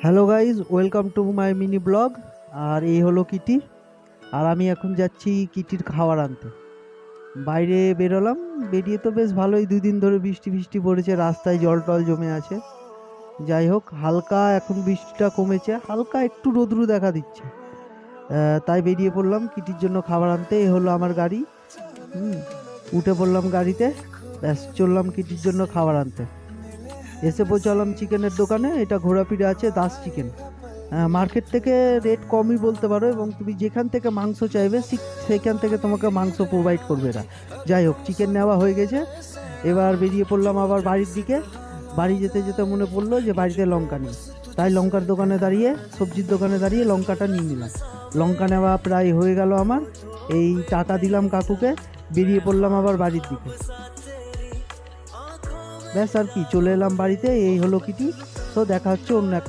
Hello guys, welcome to my mini blog. আর এই হলো কিটি। আর আমি এখন যাচ্ছি কিটির খাবার আনতে। বাইরে বেরোলাম। বেরিয়ে তো বেশ ভালোই, 2 দিন ধরে বৃষ্টি বৃষ্টি পড়েছে, রাস্তায় জল টল জমে আছে। যাই হোক, হালকা এখন বৃষ্টিটা কমেছে, হালকা একটু রোদ্রু দেখা দিচ্ছে। তাই বেরিয়ে পড়লাম কিটির জন্য খাবার আনতে। এই হলো আমার গাড়ি। হুম, উঠে পড়লাম গাড়িতে, ব্যাস চললাম কিটির জন্য খাবার আনতে। এসে পৌঁছালাম চিকেনের দোকানে। এটা ঘোরাফিরে আছে দাস চিকেন। মার্কেট থেকে রেট কমই বলতে পারো, এবং তুমি যেখান থেকে মাংস চাইবে সেখান থেকে তোমাকে মাংস প্রোভাইড করবে এরা। যাই হোক, চিকেন নেওয়া হয়ে গেছে। এবার বেরিয়ে পড়লাম আবার বাড়ির দিকে। বাড়ি যেতে যেতে মনে পড়লো যে বাড়িতে লঙ্কা নেই। তাই লঙ্কার দোকানে দাঁড়িয়ে, সবজির দোকানে দাঁড়িয়ে লঙ্কাটা নিয়ে নিলাম। লঙ্কা নেওয়া প্রায় হয়ে গেল আমার। এই টাকা দিলাম কাকুকে, বেরিয়ে পড়লাম আবার বাড়ির দিকে। ব্যাস আর কি, চলে এলাম বাড়িতে। এই হলো কিটি। তো দেখা হচ্ছে অন্য একটা